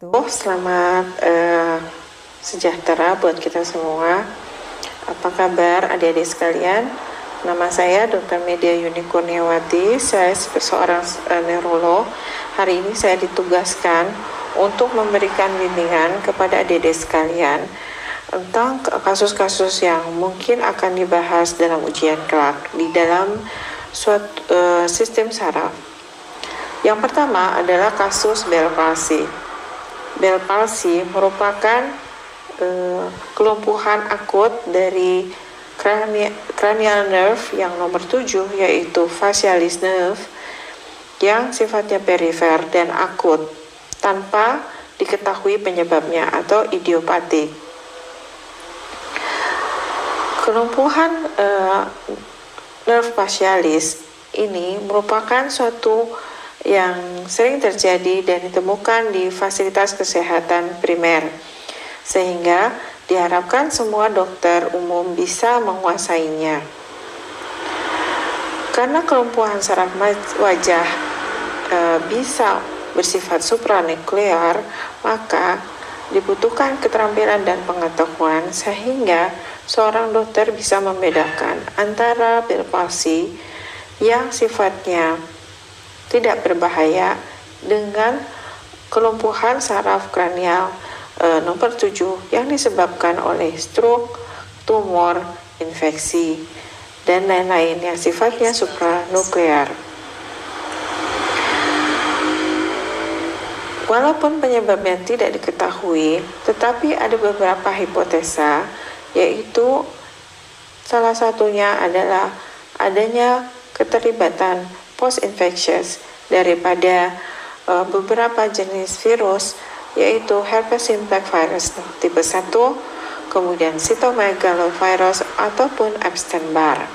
Selamat sejahtera buat kita semua. Apa kabar adik-adik sekalian? Nama saya Dr. Media Yuni Kurniawati. Saya seorang neurolog. Hari ini saya ditugaskan untuk memberikan bimbingan kepada adik-adik sekalian tentang kasus-kasus yang mungkin akan dibahas dalam ujian kelak di dalam suatu sistem saraf. Yang pertama adalah kasus Bell palsy. Bell palsy merupakan kelumpuhan akut dari cranial nerve yang nomor 7, yaitu facialis nerve, yang sifatnya perifer dan akut tanpa diketahui penyebabnya atau idiopatik. Kelumpuhan nerve facialis ini merupakan suatu yang sering terjadi dan ditemukan di fasilitas kesehatan primer, sehingga diharapkan semua dokter umum bisa menguasainya. Karena kelumpuhan saraf wajah bisa bersifat supranuklear, maka dibutuhkan keterampilan dan pengetahuan sehingga seorang dokter bisa membedakan antara Bell palsy yang sifatnya tidak berbahaya dengan kelumpuhan saraf kranial nomor 7 yang disebabkan oleh stroke, tumor, infeksi, dan lain-lain yang sifatnya supranuklear. Walaupun penyebabnya tidak diketahui, tetapi ada beberapa hipotesa, yaitu salah satunya adalah adanya keterlibatan post-infectious daripada beberapa jenis virus, yaitu herpes simplex virus tipe 1, kemudian cytomegalovirus ataupun Epstein-Barr.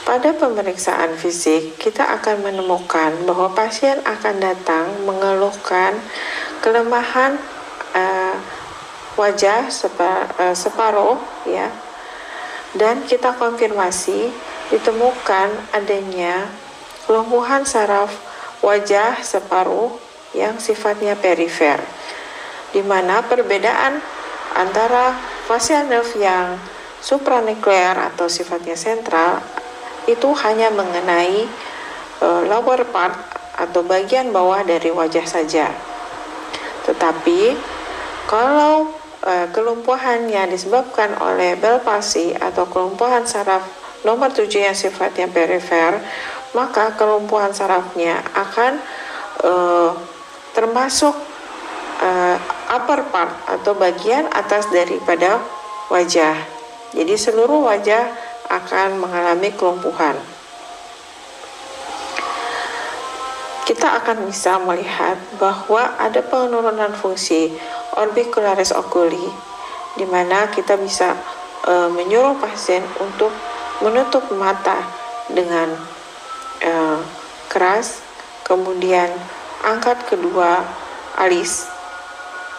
Pada pemeriksaan fisik, kita akan menemukan bahwa pasien akan datang mengeluhkan kelemahan wajah separuh, ya, dan kita konfirmasi ditemukan adanya kelumpuhan saraf wajah separuh yang sifatnya perifer, di mana perbedaan antara facial nerve yang supranuklear atau sifatnya sentral itu hanya mengenai lower part atau bagian bawah dari wajah saja. Tetapi kalau kelumpuhannya disebabkan oleh Bell palsy atau kelumpuhan saraf nomor 7 yang sifatnya perifer, maka kelumpuhan sarafnya akan termasuk upper part atau bagian atas daripada wajah. Jadi seluruh wajah akan mengalami kelumpuhan. Kita akan bisa melihat bahwa ada penurunan fungsi orbicularis oculi, di mana kita bisa menyuruh pasien untuk menutup mata dengan keras, kemudian angkat kedua alis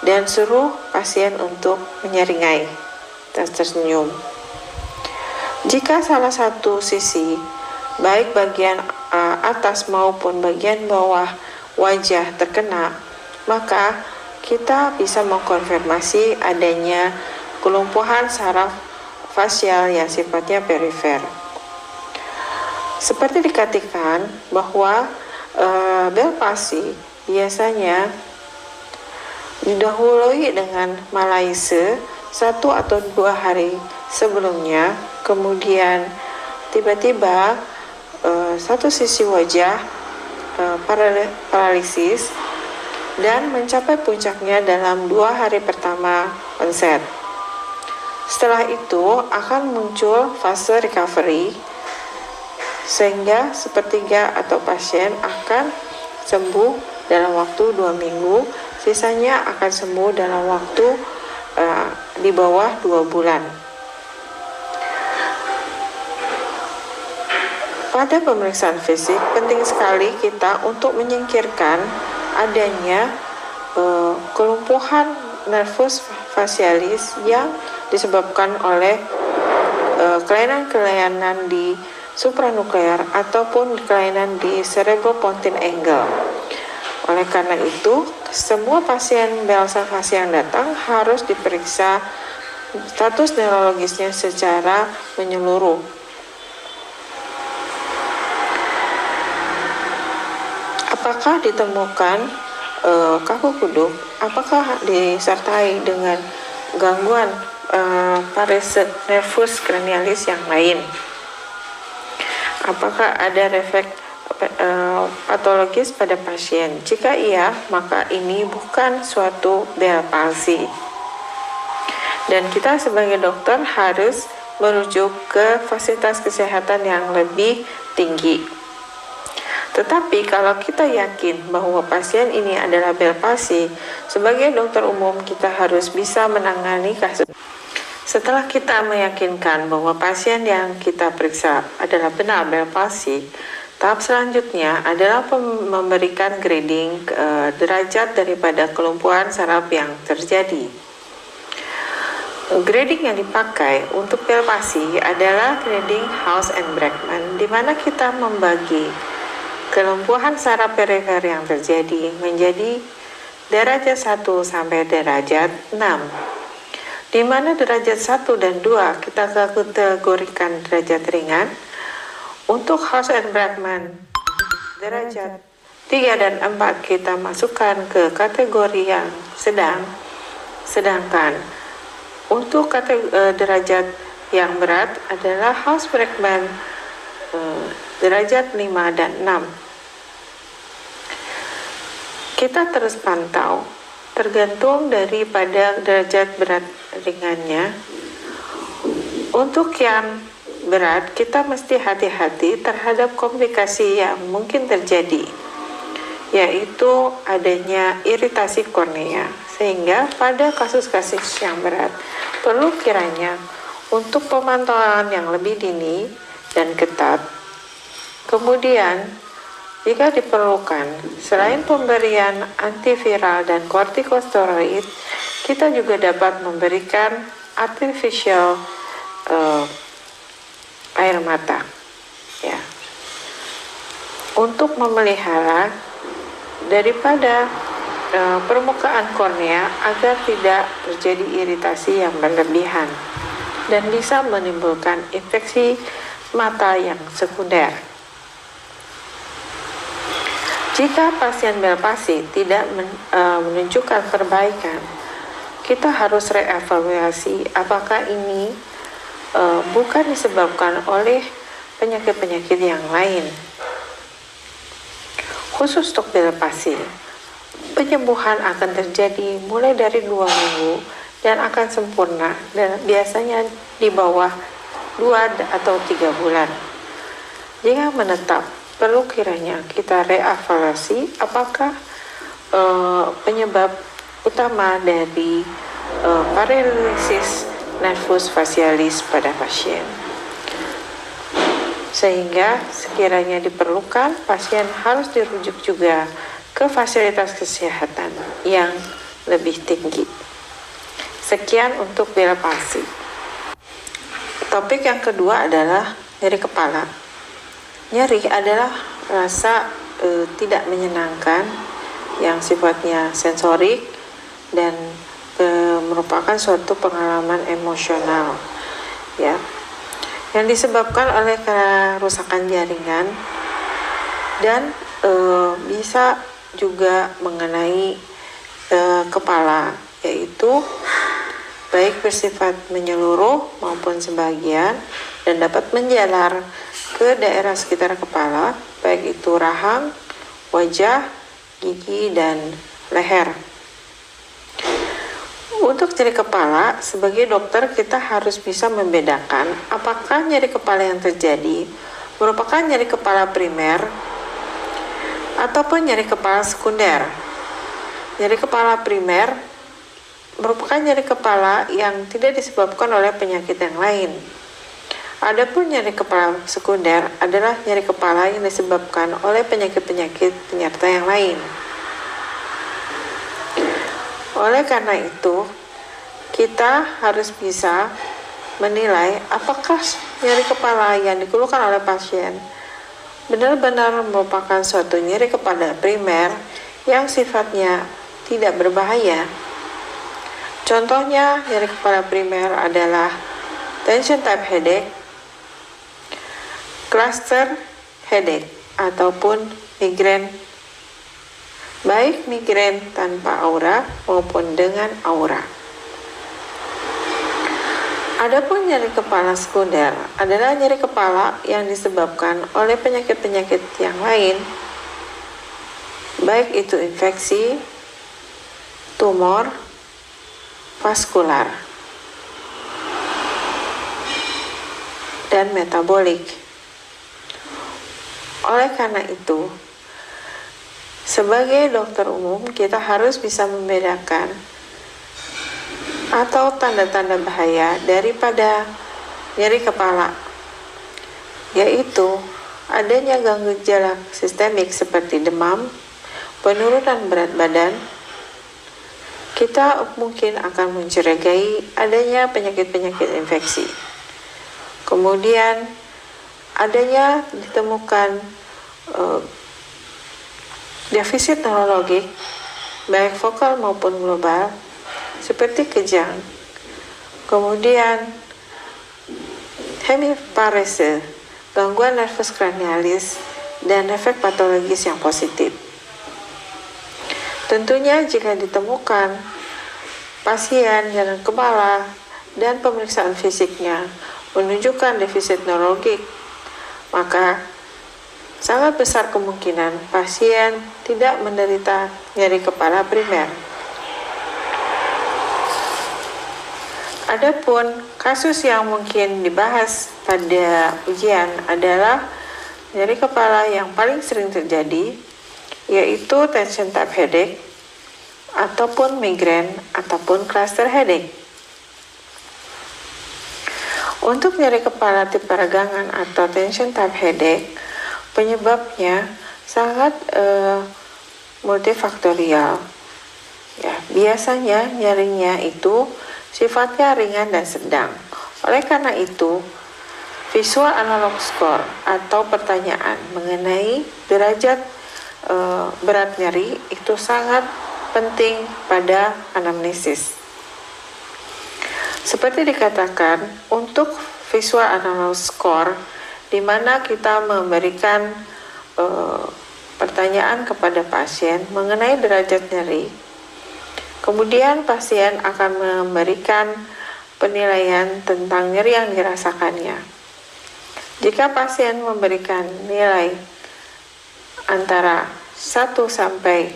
dan suruh pasien untuk menyeringai dan tersenyum. Jika salah satu sisi, baik bagian atas maupun bagian bawah wajah terkena, maka kita bisa mengkonfirmasi adanya kelumpuhan saraf fasial yang sifatnya perifer. Seperti dikatakan bahwa Bell palsy biasanya didahului dengan malaise 1 atau 2 hari sebelumnya, kemudian tiba-tiba satu sisi wajah paralisis dan mencapai puncaknya dalam 2 hari pertama onset. Setelah itu akan muncul fase recovery, sehingga sepertiga atau pasien akan sembuh dalam waktu 2 minggu, sisanya akan sembuh dalam waktu di bawah 2 bulan. Pada pemeriksaan fisik, penting sekali kita untuk menyingkirkan adanya kelumpuhan nervus facialis yang disebabkan oleh kelainan-kelainan di supranuklear ataupun kelainan di cerebropontine angle. Oleh karena itu, semua pasien BLC yang datang harus diperiksa status neurologisnya secara menyeluruh. Apakah ditemukan kaku kuduk? Apakah disertai dengan gangguan paresis nervus cranialis yang lain? Apakah ada refleks patologis pada pasien? Jika iya, maka ini bukan suatu Bell palsy. Dan kita sebagai dokter harus merujuk ke fasilitas kesehatan yang lebih tinggi. Tetapi kalau kita yakin bahwa pasien ini adalah Bell palsy, sebagai dokter umum kita harus bisa menangani kasus. Setelah kita meyakinkan bahwa pasien yang kita periksa adalah benar Bell palsy, tahap selanjutnya adalah memberikan grading derajat daripada kelumpuhan saraf yang terjadi. Grading yang dipakai untuk Bell palsy adalah grading House and Brackman, di mana kita membagi kelumpuhan saraf perifer yang terjadi menjadi derajat 1 sampai derajat 6. Di mana derajat 1 dan 2 kita kategorikan derajat ringan. Untuk House and Brackman, derajat 3 dan 4 kita masukkan ke kategori yang sedang. Sedangkan untuk derajat yang berat adalah House Brackman derajat 5 dan 6. Kita terus pantau tergantung daripada derajat berat ringannya. Untuk yang berat, kita mesti hati-hati terhadap komplikasi yang mungkin terjadi, yaitu adanya iritasi kornea. Sehingga pada kasus-kasus yang berat, perlu kiranya untuk pemantauan yang lebih dini dan ketat. Kemudian, jika diperlukan, selain pemberian antiviral dan kortikosteroid, kita juga dapat memberikan artificial air mata, ya, untuk memelihara daripada permukaan kornea agar tidak terjadi iritasi yang berlebihan dan bisa menimbulkan infeksi mata yang sekunder. Jika pasien Bell palsy tidak menunjukkan perbaikan, kita harus reevaluasi apakah ini bukan disebabkan oleh penyakit-penyakit yang lain. Khusus untuk Bell palsy, penyembuhan akan terjadi mulai dari 2 minggu dan akan sempurna dan biasanya di bawah 2 atau 3 bulan. Jika menetap, perlu kiranya kita reevaluasi apakah penyebab utama dari paralisis nervus facialis pada pasien. Sehingga sekiranya diperlukan, pasien harus dirujuk juga ke fasilitas kesehatan yang lebih tinggi. Sekian untuk Bell palsy. Topik yang kedua adalah nyeri kepala. Nyeri adalah rasa tidak menyenangkan yang sifatnya sensorik dan merupakan suatu pengalaman emosional, ya, yang disebabkan oleh kerusakan jaringan dan bisa juga mengenai kepala, yaitu baik bersifat menyeluruh maupun sebagian dan dapat menjalar ke daerah sekitar kepala, baik itu rahang, wajah, gigi, dan leher. Untuk nyeri kepala, sebagai dokter kita harus bisa membedakan apakah nyeri kepala yang terjadi merupakan nyeri kepala primer ataupun nyeri kepala sekunder. Nyeri kepala primer merupakan nyeri kepala yang tidak disebabkan oleh penyakit yang lain. Adapun nyeri kepala sekunder adalah nyeri kepala yang disebabkan oleh penyakit-penyakit penyerta yang lain. Oleh karena itu, kita harus bisa menilai apakah nyeri kepala yang dikeluhkan oleh pasien benar-benar merupakan suatu nyeri kepala primer yang sifatnya tidak berbahaya. Contohnya, nyeri kepala primer adalah tension type headache, cluster headache, ataupun migrain, baik migrain tanpa aura maupun dengan aura. Adapun nyeri kepala sekunder adalah nyeri kepala yang disebabkan oleh penyakit-penyakit yang lain, baik itu infeksi, tumor, vaskular, dan metabolik. Oleh karena itu, sebagai dokter umum kita harus bisa membedakan atau tanda-tanda bahaya daripada nyeri kepala, yaitu adanya gangguan gejala sistemik seperti demam, penurunan berat badan. Kita mungkin akan mencurigai adanya penyakit-penyakit infeksi. Kemudian adanya ditemukan defisit neurologik baik vokal maupun global seperti kejang. Kemudian hemiparese, gangguan nervus cranialis, dan efek patologis yang positif. Tentunya jika ditemukan pasien nyeri kepala dan pemeriksaan fisiknya menunjukkan defisit neurologik, maka sangat besar kemungkinan pasien tidak menderita nyeri kepala primer. Adapun kasus yang mungkin dibahas pada ujian adalah nyeri kepala yang paling sering terjadi, yaitu tension type headache, ataupun migrain, ataupun cluster headache. Untuk nyeri kepala tipe regangan atau tension type headache, penyebabnya sangat multifaktorial. Ya, biasanya nyerinya itu sifatnya ringan dan sedang. Oleh karena itu, visual analog score atau pertanyaan mengenai derajat berat nyeri itu sangat penting pada anamnesis. Seperti dikatakan, untuk visual analog score di mana kita memberikan pertanyaan kepada pasien mengenai derajat nyeri. Kemudian pasien akan memberikan penilaian tentang nyeri yang dirasakannya. Jika pasien memberikan nilai antara 1 sampai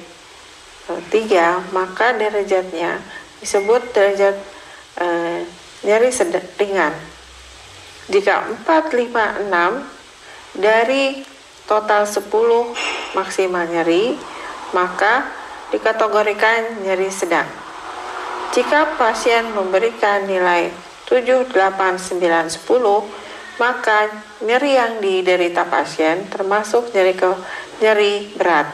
3, maka derajatnya disebut derajat nyeri ringan. Jika 4, 5, 6 dari total 10 maksimal nyeri, maka dikategorikan nyeri sedang. Jika pasien memberikan nilai 7, 8, 9, 10, maka nyeri yang diderita pasien termasuk nyeri berat.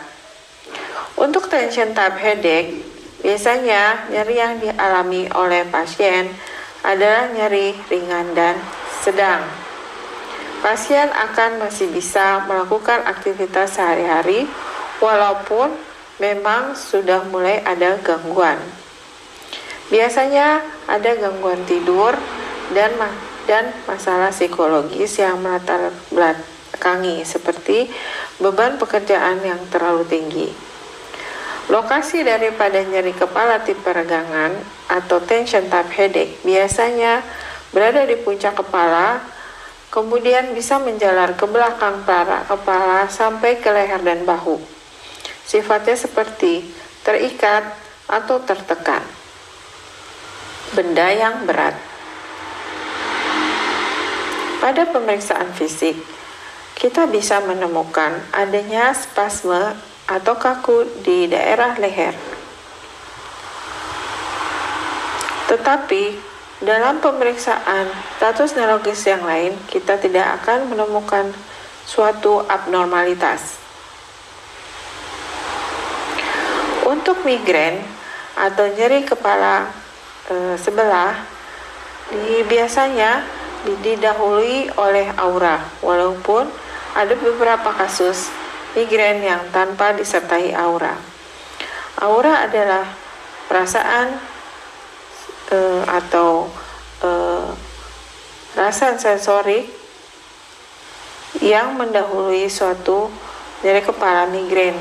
Untuk tension type headache, biasanya nyeri yang dialami oleh pasien adalah nyeri ringan dan sedang. Pasien akan masih bisa melakukan aktivitas sehari-hari walaupun memang sudah mulai ada gangguan. Biasanya ada gangguan tidur dan masalah psikologis yang melatar belakangi seperti beban pekerjaan yang terlalu tinggi. Lokasi daripada nyeri kepala tipe regangan atau tension type headache biasanya berada di puncak kepala, kemudian bisa menjalar ke belakang kepala sampai ke leher dan bahu. Sifatnya seperti terikat atau tertekan. Benda yang berat. Pada pemeriksaan fisik, kita bisa menemukan adanya spasme atau kaku di daerah leher. Tetapi dalam pemeriksaan status neurologis yang lain, kita tidak akan menemukan suatu abnormalitas. Untuk migrain atau nyeri kepala sebelah, biasanya didahului oleh aura, walaupun ada beberapa kasus migrain yang tanpa disertai aura. Aura adalah perasaan atau rasa sensorik yang mendahului suatu nyeri kepala migrain.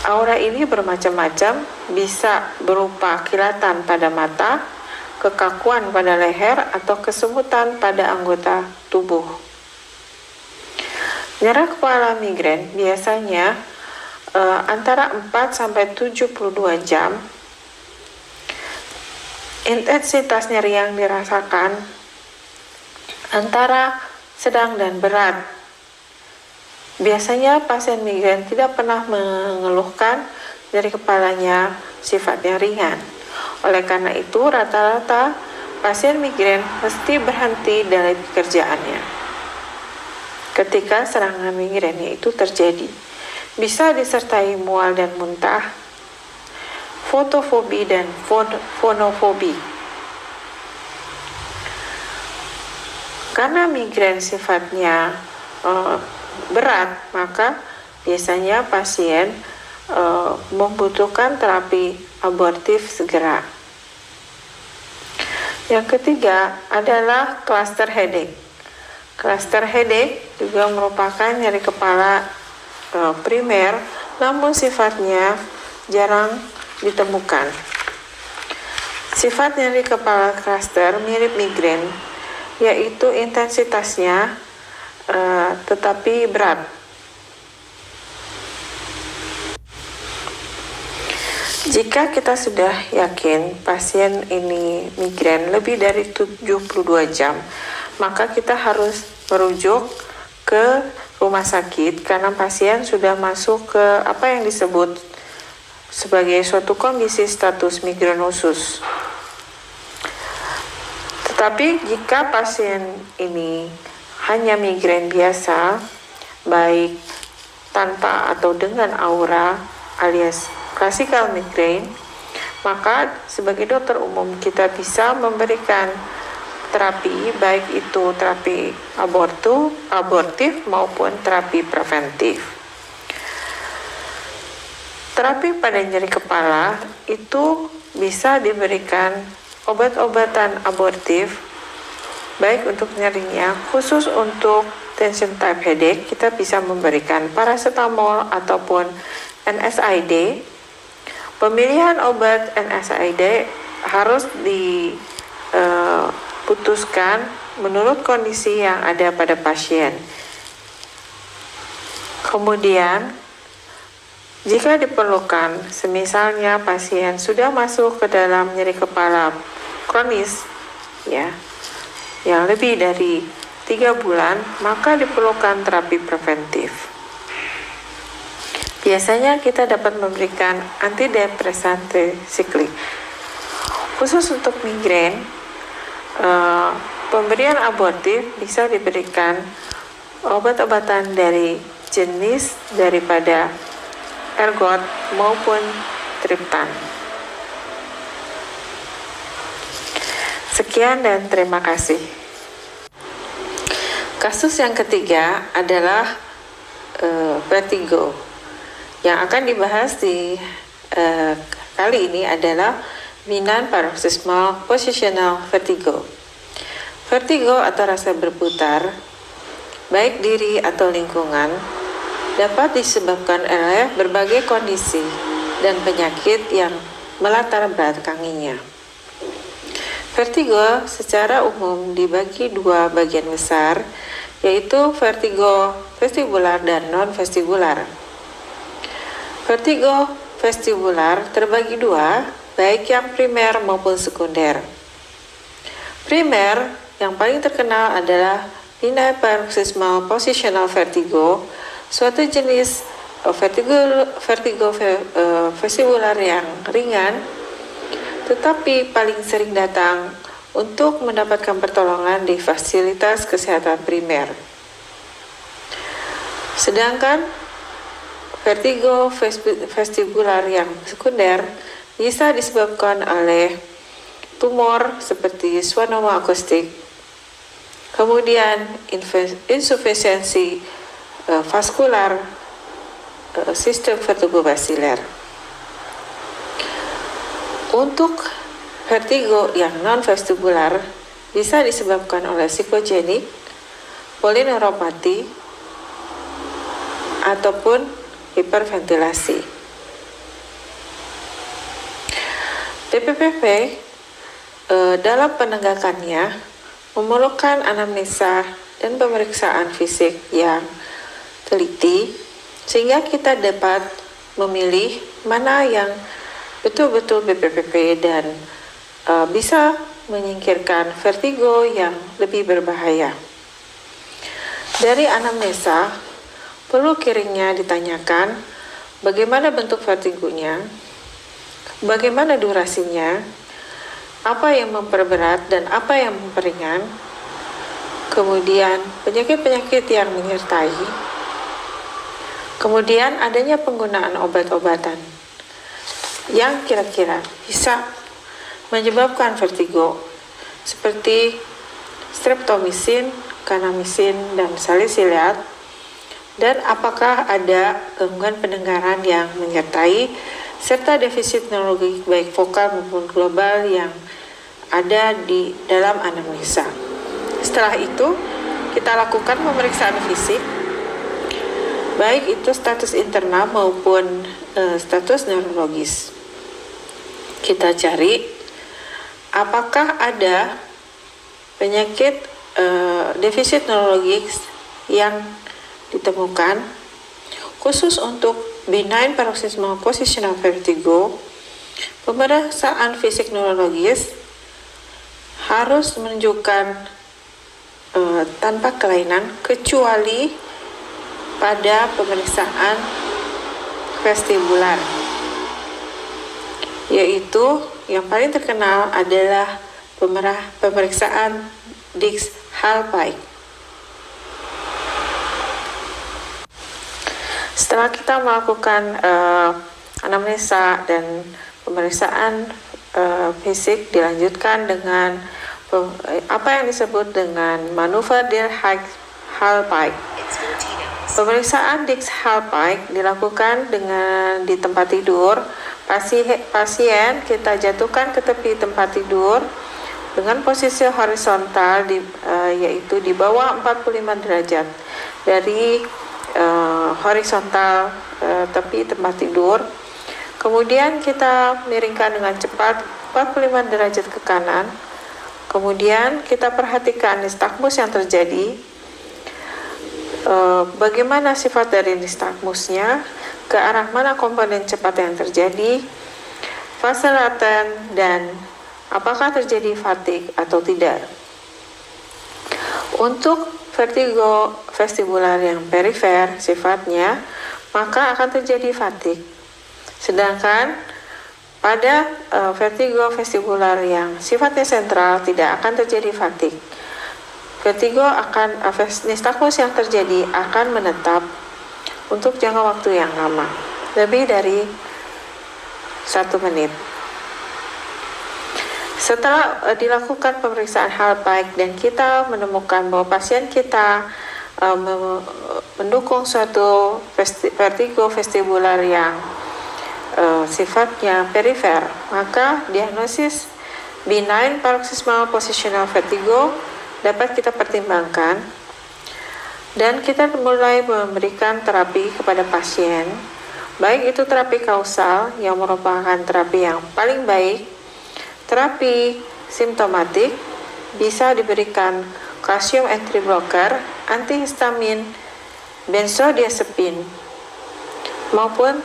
Aura ini bermacam-macam, bisa berupa kilatan pada mata, kekakuan pada leher, atau kesemutan pada anggota tubuh. Nyeri kepala migrain biasanya antara 4-72 jam. Intensitas nyeri yang dirasakan antara sedang dan berat. Biasanya pasien migrain tidak pernah mengeluhkan nyeri kepalanya sifatnya ringan. Oleh karena itu, rata-rata pasien migrain mesti berhenti dari pekerjaannya ketika serangan migrainnya itu terjadi. Bisa disertai mual dan muntah, fotofobi dan fonofobi. Karena migrain sifatnya berat, maka biasanya pasien membutuhkan terapi abortif segera. Yang ketiga adalah cluster headache. Cluster headache juga merupakan nyeri kepala primer, namun sifatnya jarang ditemukan. Sifat nyeri kepala cluster mirip migrain, yaitu intensitasnya tetapi berat. Jika kita sudah yakin pasien ini migrain lebih dari 72 jam, maka kita harus merujuk ke rumah sakit karena pasien sudah masuk ke apa yang disebut sebagai suatu kondisi status migrainosus. Tetapi jika pasien ini hanya migrain biasa, baik tanpa atau dengan aura alias classical migraine, maka sebagai dokter umum kita bisa memberikan terapi, baik itu terapi abortif maupun terapi preventif. Terapi pada nyeri kepala itu bisa diberikan obat-obatan abortif, baik untuk nyerinya. Khusus untuk tension type headache, kita bisa memberikan paracetamol ataupun NSAID. Pemilihan obat NSAID harus diputuskan menurut kondisi yang ada pada pasien. Kemudian, jika diperlukan, semisalnya pasien sudah masuk ke dalam nyeri kepala kronis, yang lebih dari 3 bulan, maka diperlukan terapi preventif. Biasanya kita dapat memberikan antidepresan trisiklik. Khusus untuk migrain, pemberian abortif bisa diberikan obat-obatan dari jenis daripada ergot maupun triptan. Sekian dan terima kasih. Kasus yang ketiga adalah vertigo. Yang akan dibahas di kali ini adalah dominant paroxysmal positional vertigo. Vertigo atau rasa berputar, baik diri atau lingkungan, dapat disebabkan oleh berbagai kondisi dan penyakit yang melatar belakanginya. Vertigo secara umum dibagi 2 bagian besar, yaitu vertigo vestibular dan non-vestibular. Vertigo vestibular terbagi 2, baik yang primer maupun sekunder. Primer yang paling terkenal adalah dominant paroxysmal positional vertigo, suatu jenis vertigo vestibular yang ringan, tetapi paling sering datang untuk mendapatkan pertolongan di fasilitas kesehatan primer. Sedangkan vertigo vestibular yang sekunder bisa disebabkan oleh tumor seperti schwannoma akustik, kemudian insufisiensi vaskular sistem vertebrovaskular. Untuk vertigo yang non-vestibular bisa disebabkan oleh psikogenik, polineuropati, ataupun hiperventilasi. DPPP dalam penegakannya memerlukan anamnesa dan pemeriksaan fisik yang teliti sehingga kita dapat memilih mana yang betul-betul BPPP dan bisa menyingkirkan vertigo yang lebih berbahaya. Dari anamnesa, perlu kiringnya ditanyakan bagaimana bentuk vertigonya, bagaimana durasinya, apa yang memperberat dan apa yang memperingan, kemudian penyakit-penyakit yang menyertai, kemudian adanya penggunaan obat-obatan yang kira-kira bisa menyebabkan vertigo seperti streptomycin, kanamycin, dan salicilat, dan apakah ada gangguan pendengaran yang menyertai serta defisit neurologik baik vokal maupun global yang ada di dalam anamnesa. Setelah itu kita lakukan pemeriksaan fisik baik itu status internal maupun status neurologis. Kita cari apakah ada penyakit defisit neurologis yang ditemukan khusus untuk benign paroxysmal positional vertigo. Pemeriksaan fisik neurologis harus menunjukkan tanpa kelainan kecuali pada pemeriksaan vestibular, yaitu yang paling terkenal adalah pemeriksaan Dix-Hallpike. Setelah kita melakukan anamnesa dan pemeriksaan fisik, dilanjutkan dengan apa yang disebut dengan manuver Dix-Hallpike. Pemeriksaan Dix-Hallpike dilakukan di tempat tidur. Pasien kita jatuhkan ke tepi tempat tidur dengan posisi horizontal yaitu di bawah 45 derajat dari horizontal tepi tempat tidur. Kemudian kita miringkan dengan cepat 45 derajat ke kanan. Kemudian kita perhatikan nistagmus yang terjadi. Bagaimana sifat dari nistagmusnya, ke arah mana komponen cepat yang terjadi, fase laten, dan apakah terjadi fatigue atau tidak. Untuk vertigo vestibular yang perifer sifatnya, maka akan terjadi fatigue. Sedangkan pada vertigo vestibular yang sifatnya sentral tidak akan terjadi fatigue. Vertigo nistagmus yang terjadi akan menetap untuk jangka waktu yang lama, lebih dari 1 menit. Setelah dilakukan pemeriksaan Hallpike dan kita menemukan bahwa pasien kita mendukung suatu vertigo vestibular yang sifatnya perifer, maka diagnosis benign paroxysmal positional vertigo dapat kita pertimbangkan, dan kita mulai memberikan terapi kepada pasien, baik itu terapi kausal yang merupakan terapi yang paling baik, terapi simptomatik bisa diberikan calcium entry blocker, antihistamin, benzodiazepin, maupun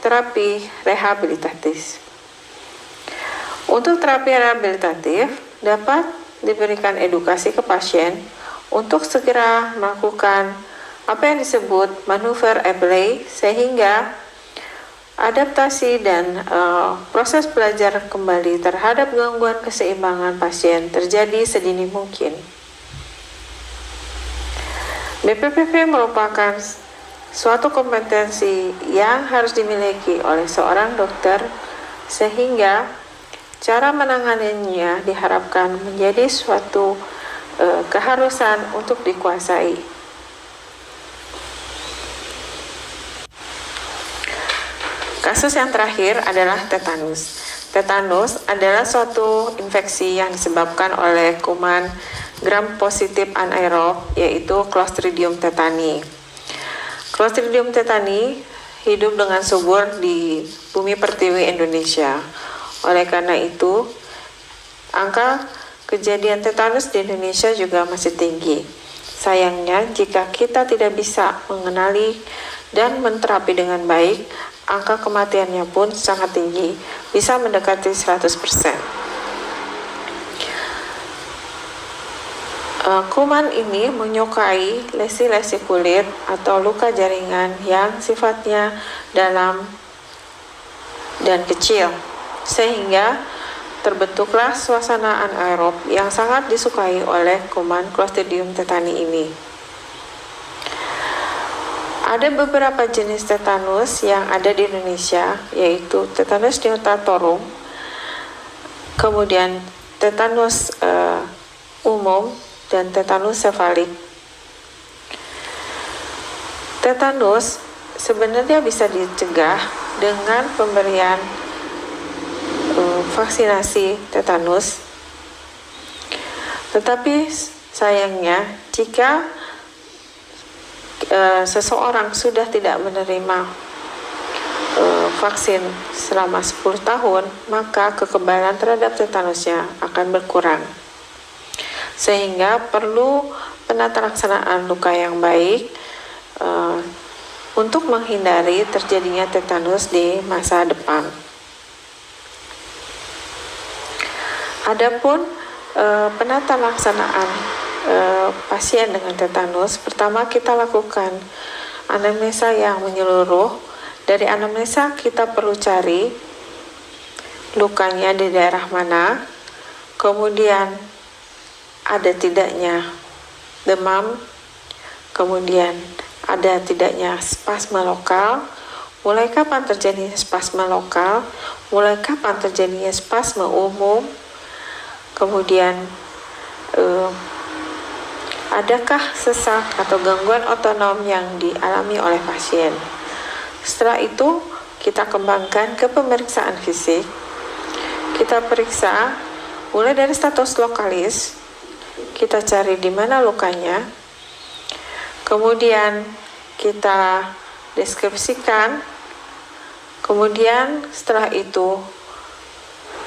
terapi rehabilitatif. Untuk terapi rehabilitatif dapat diberikan edukasi ke pasien untuk segera melakukan apa yang disebut manuver Abley, sehingga adaptasi dan proses belajar kembali terhadap gangguan keseimbangan pasien terjadi sedini mungkin. BPPV merupakan suatu kompetensi yang harus dimiliki oleh seorang dokter, sehingga cara menanganinya diharapkan menjadi suatu keharusan untuk dikuasai. Kasus yang terakhir adalah tetanus. Tetanus adalah suatu infeksi yang disebabkan oleh kuman gram positif anaerob, yaitu Clostridium tetani. Clostridium tetani hidup dengan subur di bumi pertiwi Indonesia. Oleh karena itu, angka kejadian tetanus di Indonesia juga masih tinggi. Sayangnya, jika kita tidak bisa mengenali dan menterapi dengan baik, angka kematiannya pun sangat tinggi, bisa mendekati 100%. Kuman ini menyukai lesi-lesi kulit atau luka jaringan yang sifatnya dalam dan kecil, sehingga terbentuklah suasana anaerob yang sangat disukai oleh kuman Clostridium tetani ini. Ada beberapa jenis tetanus yang ada di Indonesia, yaitu tetanus neonatorium, kemudian tetanus umum, dan tetanus sefalik. Tetanus sebenarnya bisa dicegah dengan pemberian vaksinasi tetanus, tetapi sayangnya jika seseorang sudah tidak menerima vaksin selama 10 tahun, maka kekebalan terhadap tetanusnya akan berkurang. Sehingga perlu penata laksanaan luka yang baik untuk menghindari terjadinya tetanus di masa depan. Adapun penata laksanaan pasien dengan tetanus, pertama kita lakukan anamnesa yang menyeluruh. Dari anamnesa kita perlu cari lukanya di daerah mana, kemudian ada tidaknya demam, kemudian ada tidaknya spasme lokal, mulai kapan terjadinya spasme lokal, mulai kapan terjadinya spasme umum, kemudian adakah sesak atau gangguan otonom yang dialami oleh pasien. Setelah itu, kita kembangkan ke pemeriksaan fisik. Kita periksa mulai dari status lokalis, kita cari di mana lukanya, kemudian kita deskripsikan, kemudian setelah itu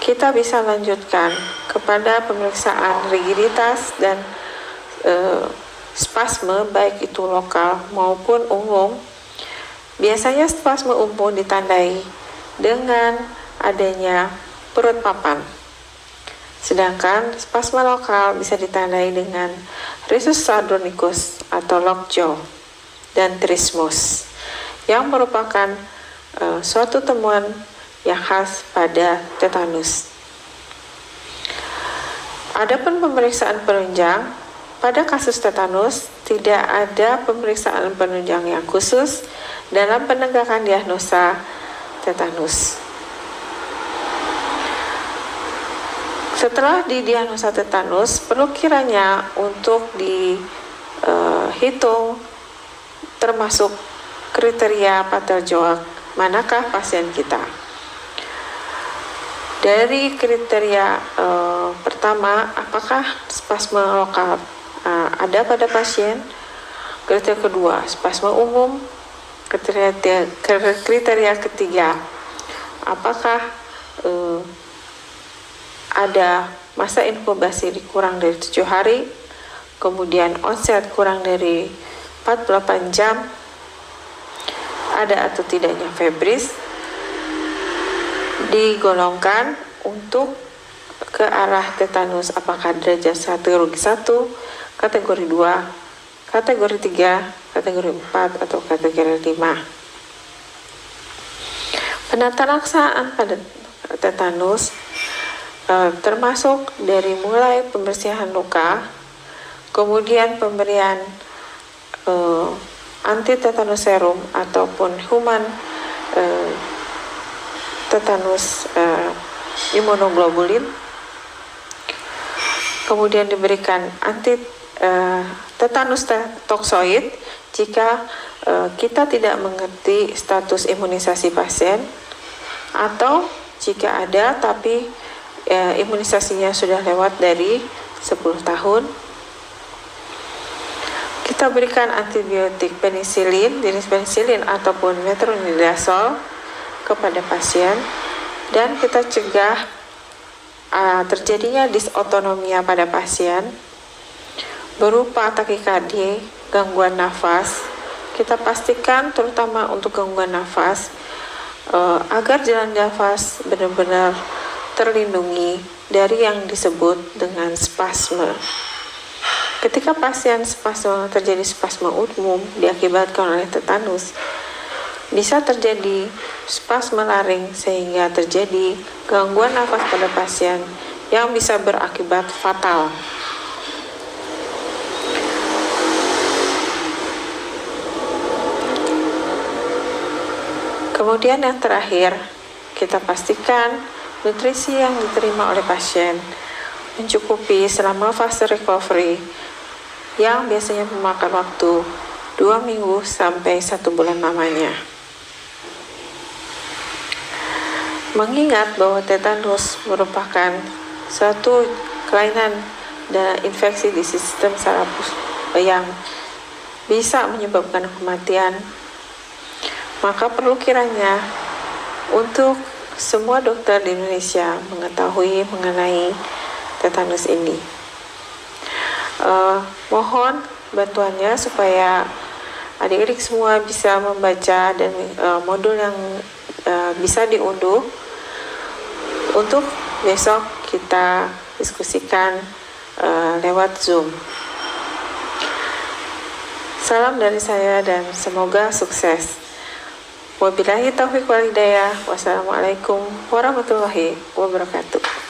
kita bisa lanjutkan kepada pemeriksaan rigiditas dan spasme, baik itu lokal maupun umum. Biasanya spasme umum ditandai dengan adanya perut papan, sedangkan spasme lokal bisa ditandai dengan risus sardonicus atau lockjaw dan trismus, yang merupakan suatu temuan yang khas pada tetanus. Adapun pemeriksaan penunjang, pada kasus tetanus tidak ada pemeriksaan penunjang yang khusus dalam penegakan diagnosa tetanus. Setelah didiagnosa tetanus, perlu kiranya untuk dihitung termasuk kriteria pateljoak manakah pasien kita. Dari kriteria pertama, apakah spasme lokal ada pada pasien? Kriteria kedua, spasme umum. Kriteria ketiga, apakah ada masa inkubasi kurang dari 7 hari, kemudian onset kurang dari 48 jam, ada atau tidaknya febris, digolongkan untuk ke arah tetanus, apakah derajat kategori 1, kategori 2, kategori 3, kategori 4, atau kategori 5. Penata laksanaan pada tetanus termasuk dari mulai pembersihan luka, kemudian pemberian anti tetanus serum ataupun human tetanus imunoglobulin, kemudian diberikan anti tetanus toksoid jika kita tidak mengerti status imunisasi pasien, atau jika ada tapi imunisasinya sudah lewat dari 10 tahun. Kita berikan antibiotik penisilin, jenis penisilin ataupun metronidazol kepada pasien, dan kita cegah terjadinya disautonomia pada pasien berupa takikardia, gangguan nafas. Kita pastikan terutama untuk gangguan nafas agar jalan nafas benar-benar terlindungi dari yang disebut dengan spasme. Ketika pasien terjadi spasme umum diakibatkan oleh tetanus, bisa terjadi spasme laring sehingga terjadi gangguan nafas pada pasien yang bisa berakibat fatal. Kemudian yang terakhir, kita pastikan nutrisi yang diterima oleh pasien mencukupi selama fase recovery yang biasanya memakan waktu 2 minggu sampai 1 bulan lamanya. Mengingat bahwa tetanus merupakan suatu kelainan dan infeksi di sistem saraf yang bisa menyebabkan kematian, maka perlu kiranya untuk semua dokter di Indonesia mengetahui mengenai tetanus ini. Mohon bantuannya supaya adik-adik semua bisa membaca dan modul yang bisa diunduh untuk besok kita diskusikan lewat Zoom. Salam dari saya dan semoga sukses. Wabillahi taufiq wal hidayah. Wassalamualaikum warahmatullahi wabarakatuh.